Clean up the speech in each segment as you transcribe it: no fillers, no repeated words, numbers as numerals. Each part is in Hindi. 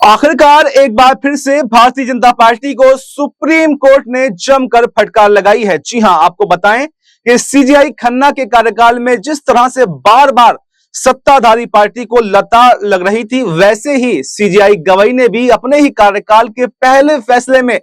आखिरकार एक बार फिर से भारतीय जनता पार्टी को सुप्रीम कोर्ट ने जमकर फटकार लगाई है। जी हां, आपको बताएं कि सीजेआई खन्ना के कार्यकाल में जिस तरह से बार बार सत्ताधारी पार्टी को लताड़ लग रही थी, वैसे ही सीजेआई गवई ने भी अपने ही कार्यकाल के पहले फैसले में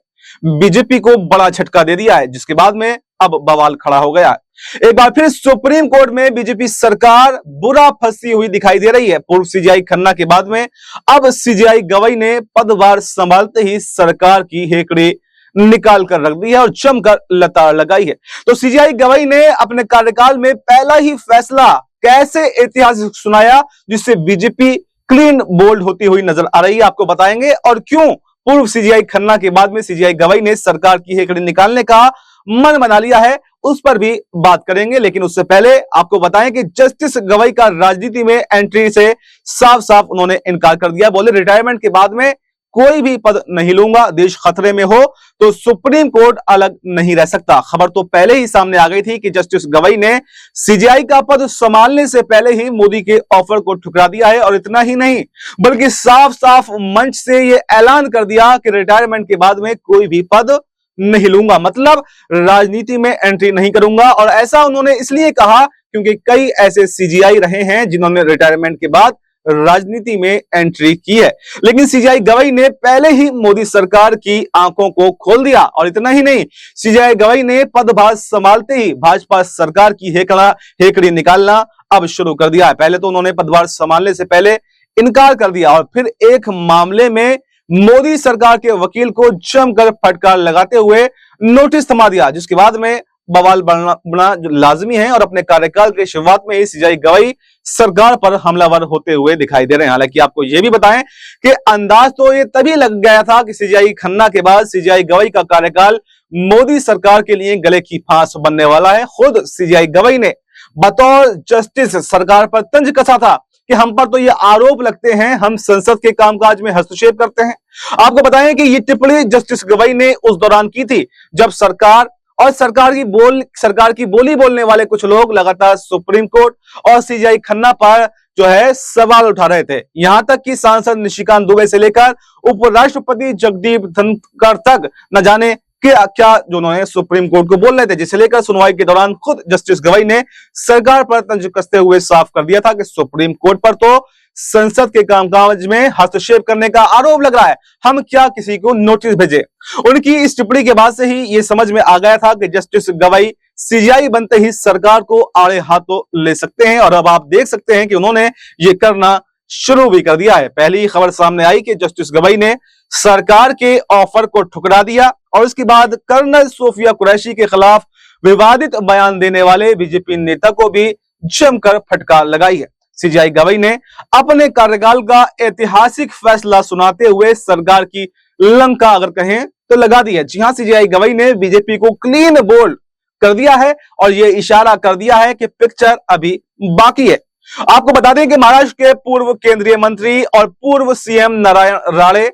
बीजेपी को बड़ा झटका दे दिया है, जिसके बाद में अब बवाल खड़ा हो गया है। एक बार फिर सुप्रीम कोर्ट में बीजेपी सरकार बुरा फंसी हुई दिखाई दे रही है। पूर्व सीजेआई खन्ना के बाद में अब सीजेआई गवई ने पदभार संभालते ही सरकार की हेकड़ी निकाल कर रख दी है और जमकर लताड़ लगाई है। तो सीजेआई गवई ने अपने कार्यकाल में पहला ही फैसला कैसे ऐतिहासिक सुनाया, जिससे बीजेपी क्लीन बोल्ड होती हुई नजर आ रही है, आपको बताएंगे। और क्यों पूर्व सीजेआई खन्ना के बाद में सीजेआई गवई ने सरकार की हेकड़ी निकालने का मन बना लिया है, उस पर भी बात करेंगे। लेकिन उससे पहले आपको बताएं कि जस्टिस गवई का राजनीति में एंट्री से साफ साफ उन्होंने इनकार कर दिया। बोले रिटायरमेंट के बाद में कोई भी पद नहीं लूंगा, देश खतरे में हो तो सुप्रीम कोर्ट अलग नहीं रह सकता। खबर तो पहले ही सामने आ गई थी कि जस्टिस गवई ने सीजेआई का पद संभालने से पहले ही मोदी के ऑफर को ठुकरा दिया है। और इतना ही नहीं, बल्कि साफ साफ मंच से यह ऐलान कर दिया कि रिटायरमेंट के बाद में कोई भी पद नहीं लूंगा, मतलब राजनीति में एंट्री नहीं करूंगा। और ऐसा उन्होंने इसलिए कहा क्योंकि कई ऐसे सीजेआई रहे हैं जिन्होंने रिटायरमेंट के बाद राजनीति में एंट्री की है। लेकिन सीजेआई गवई ने पहले ही मोदी सरकार की आंखों को खोल दिया। और इतना ही नहीं, सीजेआई गवई ने पदभार संभालते ही भाजपा सरकार की हेकड़ी निकालना अब शुरू कर दिया है। पहले तो उन्होंने पदभार संभालने से पहले इनकार कर दिया और फिर एक मामले में मोदी सरकार के वकील को जमकर फटकार लगाते हुए नोटिस थमा दिया, जिसके बाद में बवाल बनना जो लाजमी है। और अपने कार्यकाल की शुरुआत में ही सीजेआई गवई सरकार पर हमलावर होते हुए दिखाई दे रहे हैं। हालांकि आपको यह भी बताएं कि अंदाज तो ये तभी लग गया था कि सीजेआई खन्ना के बाद सीजेआई गवई का कार्यकाल मोदी सरकार के लिए गले की फांस बनने वाला है। खुद सीजेआई गवई ने बतौर जस्टिस सरकार पर तंज कसा था कि हम पर तो ये आरोप लगते हैं, हम संसद के कामकाज में हस्तक्षेप करते हैं। आपको बताएं कि ये टिप्पणी जस्टिस गवई ने उस दौरान की थी जब सरकार की बोली बोलने वाले कुछ लोग लगातार सुप्रीम कोर्ट और सीजेआई खन्ना पर जो है सवाल उठा रहे थे। यहां तक कि सांसद निशिकांत दुबे से लेकर उपराष्ट्रपति जगदीप धनखड़ तक न जाने क्या जो उन्होंने सुप्रीम कोर्ट को बोल रहे थे, जिसे लेकर सुनवाई के दौरान खुद जस्टिस गवई ने सरकार पर तंज कसते हुए साफ कर दिया था कि सुप्रीम कोर्ट पर तो संसद के कामकाज में हस्तक्षेप करने का आरोप लग रहा है, हम क्या किसी को नोटिस भेजे। उनकी इस टिप्पणी के बाद से ही यह समझ में आ गया था कि जस्टिस गवई सीजेआई बनते ही सरकार को आड़े हाथों ले सकते हैं। और अब आप देख सकते हैं कि उन्होंने ये करना शुरू भी कर दिया है। पहली खबर सामने आई कि जस्टिस गवई ने सरकार के ऑफर को ठुकरा दिया और उसके बाद कर्नल सोफिया कुरैशी के खिलाफ विवादित बयान देने वाले बीजेपी नेता को भी जमकर फटकार लगाई है। सीजेआई गवई ने अपने कार्यकाल का ऐतिहासिक फैसला सुनाते हुए सरकार की लंका अगर कहें तो लगा दी है। जी हां, सीजेआई गवई ने बीजेपी को क्लीन बोल्ड कर दिया है और यह इशारा कर दिया है कि पिक्चर अभी बाकी है। आपको बता दें कि महाराष्ट्र के पूर्व केंद्रीय मंत्री और पूर्व सीएम नारायण राणे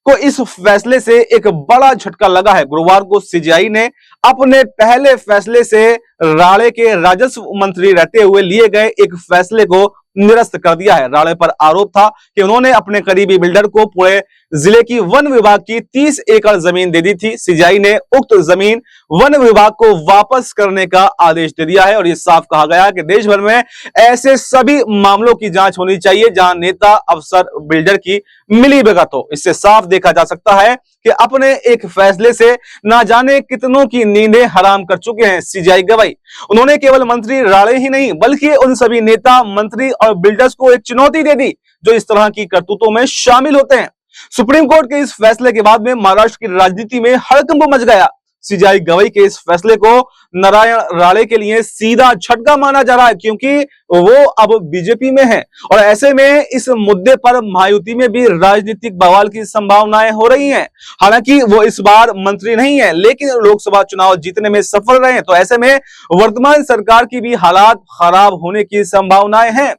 को इस फैसले से एक बड़ा झटका लगा है। गुरुवार को सीजेआई ने अपने पहले फैसले से राणे के राजस्व मंत्री रहते हुए लिए गए एक फैसले को निरस्त कर दिया है। राणे पर आरोप था कि उन्होंने अपने करीबी बिल्डर को पूरे जिले की वन विभाग की 30 एकड़ जमीन दे दी थी। सीजेआई ने उक्त जमीन वन विभाग को वापस करने का आदेश दे दिया है और यह साफ कहा गया कि देश भर में ऐसे सभी मामलों की जांच होनी चाहिए जहां नेता अफसर बिल्डर की मिलीभगत हो। इससे साफ देखा जा सकता है कि अपने एक फैसले से ना जाने कितनों की नींदें हराम कर चुके हैं सीजेआई गवई। उन्होंने केवल मंत्री राणे ही नहीं बल्कि उन सभी नेता, मंत्री और बिल्डर्स को एक चुनौती दे दी जो इस तरह की करतूतों में शामिल होते हैं। सुप्रीम कोर्ट के इस फैसले के बाद में महाराष्ट्र की राजनीति में हड़कंप मच गया। सीजेआई गवई के इस फैसले को नारायण राणे के लिए सीधा झटका माना जा रहा है, क्योंकि वो अब बीजेपी में है और ऐसे में इस मुद्दे पर महायुति में भी राजनीतिक बवाल की संभावनाएं हो रही हैं। हालांकि वो इस बार मंत्री नहीं है लेकिन लोकसभा चुनाव जीतने में सफल रहे हैं, तो ऐसे में वर्तमान सरकार की भी हालात खराब होने की संभावनाएं हैं।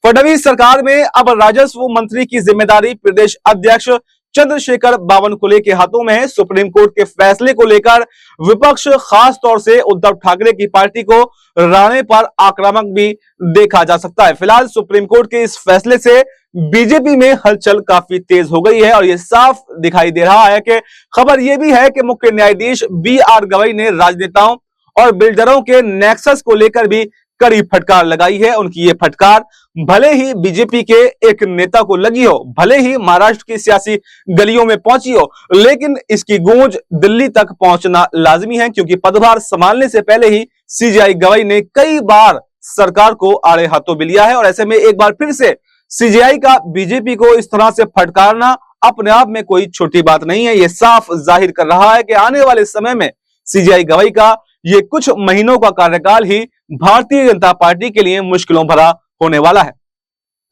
फडणवीस सरकार में अब राजस्व मंत्री की जिम्मेदारी प्रदेश अध्यक्ष चंद्रशेखर बावनकुले के हाथों में है। सुप्रीम कोर्ट के फैसले को लेकर विपक्ष, खास तौर से उद्धव ठाकरे की पार्टी को राणे पर आक्रामक भी देखा जा सकता है। फिलहाल सुप्रीम कोर्ट के इस फैसले से बीजेपी में हलचल काफी तेज हो गई है और यह साफ दिखाई दे रहा है कि खबर यह भी है कि मुख्य न्यायाधीश बी.आर. गवई ने राजनेताओं और बिल्डरों के नेक्सस को लेकर भी कड़ी फटकार लगाई है। उनकी ये फटकार भले ही बीजेपी के एक नेता को लगी हो, भले ही महाराष्ट्र की सियासी गलियों में पहुंची हो, लेकिन इसकी गूंज दिल्ली तक पहुंचना लाजमी है, क्योंकि पदभार संभालने से पहले ही सीजेआई गवई ने कई बार सरकार को आड़े हाथों भी लिया है। और ऐसे में एक बार फिर से सीजेआई का बीजेपी को इस तरह से फटकारना अपने आप में कोई छोटी बात नहीं है। यह साफ जाहिर कर रहा है कि आने वाले समय में सीजेआई गवई का ये कुछ महीनों का कार्यकाल ही भारतीय जनता पार्टी के लिए मुश्किलों भरा होने वाला है।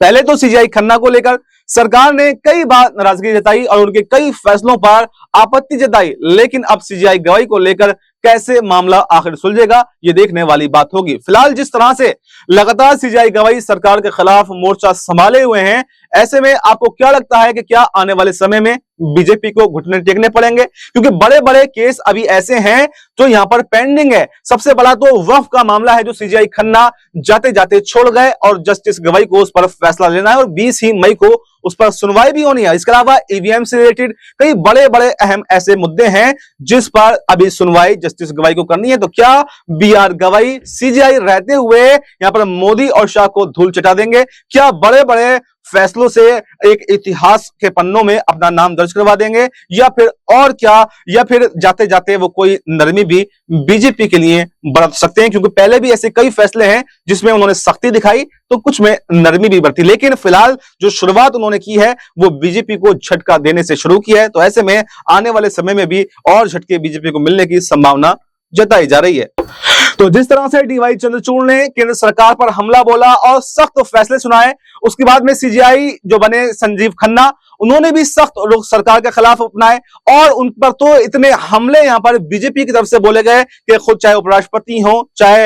पहले तो सीजेआई खन्ना को लेकर सरकार ने कई बार नाराजगी जताई और उनके कई फैसलों पर आपत्ति जताई, लेकिन अब सीजेआई गवई को लेकर कैसे मामला आखिर सुलझेगा, ये देखने वाली बात होगी। फिलहाल जिस तरह से लगातार सीजेआई गवई सरकार के खिलाफ मोर्चा संभाले हुए हैं, ऐसे में आपको क्या लगता है कि क्या आने वाले समय में बीजेपी को घुटने टेकने पड़ेंगे? क्योंकि बड़े बड़े केस अभी ऐसे हैं जो यहां पर पेंडिंग है। सबसे बड़ा तो वक्फ का मामला है जो सीजेआई खन्ना जाते जाते छोड़ गए और जस्टिस गवई को उस पर फैसला लेना है और 20 ही मई को उस पर सुनवाई भी होनी है। इसके अलावा ईवीएम से रिलेटेड कई बड़े बड़े अहम ऐसे मुद्दे हैं जिस पर अभी सुनवाई जस्टिस गवई को करनी है। तो क्या बी.आर. गवई सीजेआई रहते हुए यहां पर मोदी और शाह को धूल चटा देंगे? क्या बड़े बड़े फैसलों से एक इतिहास के पन्नों में अपना नाम दर्ज करवा देंगे, या फिर और क्या, या फिर जाते जाते वो कोई नरमी भी बीजेपी के लिए बरत सकते हैं? क्योंकि पहले भी ऐसे कई फैसले हैं जिसमें उन्होंने सख्ती दिखाई तो कुछ में नरमी भी बरती, लेकिन फिलहाल जो शुरुआत उन्होंने की है वो बीजेपी को झटका देने से शुरू की है। तो ऐसे में आने वाले समय में भी और झटके बीजेपी को मिलने की संभावना जताई जा रही है। तो जिस तरह से डीवाई चंद्रचूड़ ने केंद्र सरकार पर हमला बोला और सख्त फैसले सुनाए, उसके बाद में सीजेआई जो बने संजीव खन्ना, उन्होंने भी सख्त रुख सरकार के खिलाफ अपनाए और उन पर तो इतने हमले यहां पर बीजेपी की तरफ से बोले गए कि खुद चाहे उपराष्ट्रपति हो, चाहे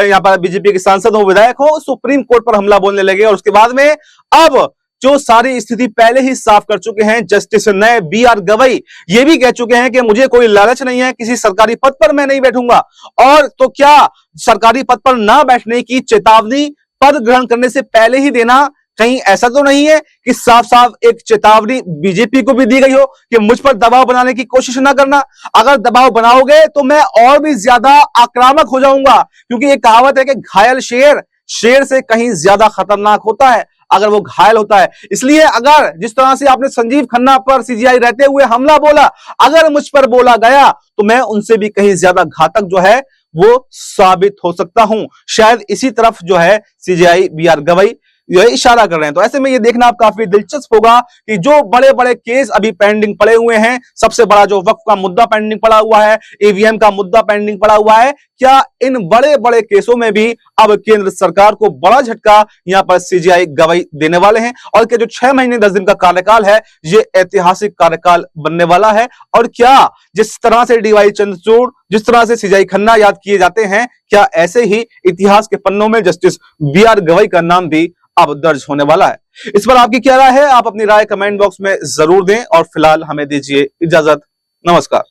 यहां पर बीजेपी के सांसद हो, विधायक हो, सुप्रीम कोर्ट पर हमला बोलने लगे। और उसके बाद में अब जो सारी स्थिति पहले ही साफ कर चुके हैं जस्टिस नए बी.आर. गवई, ये भी कह चुके हैं कि मुझे कोई लालच नहीं है, किसी सरकारी पद पर मैं नहीं बैठूंगा। और तो क्या सरकारी पद पर ना बैठने की चेतावनी पद ग्रहण करने से पहले ही देना, कहीं ऐसा तो नहीं है कि साफ साफ एक चेतावनी बीजेपी को भी दी गई हो कि मुझ पर दबाव बनाने की कोशिश ना करना, अगर दबाव बनाओगे तो मैं और भी ज्यादा आक्रामक हो जाऊंगा? क्योंकि एक कहावत है कि घायल शेर से कहीं ज्यादा खतरनाक होता है अगर वो घायल होता है। इसलिए अगर जिस तरह से आपने संजीव खन्ना पर सीजेआई रहते हुए हमला बोला, अगर मुझ पर बोला गया तो मैं उनसे भी कहीं ज्यादा घातक जो है वो साबित हो सकता हूं। शायद इसी तरफ जो है सीजेआई बी.आर. गवई यह इशारा कर रहे हैं। तो ऐसे में ये देखना आप काफी दिलचस्प होगा कि जो बड़े बड़े केस अभी पेंडिंग पड़े हुए हैं, सबसे बड़ा जो वक्फ का मुद्दा पेंडिंग पड़ा हुआ है, ईवीएम का मुद्दा पेंडिंग पड़ा हुआ है, क्या इन बड़े बड़े केसों में भी अब केंद्र सरकार को बड़ा झटका यहां पर सीजेआई गवई देने वाले हैं? और क्या जो 6 महीने 10 दिन का कार्यकाल है ये ऐतिहासिक कार्यकाल बनने वाला है? और क्या जिस तरह से डीवाई चंद्रचूड़, जिस तरह से सीजेआई खन्ना याद किए जाते हैं, क्या ऐसे ही इतिहास के पन्नों में जस्टिस बी.आर. गवई का नाम भी अब दर्ज होने वाला है? इस पर आपकी क्या राय है? आप अपनी राय कमेंट बॉक्स में जरूर दें और फिलहाल हमें दीजिए इजाजत। नमस्कार।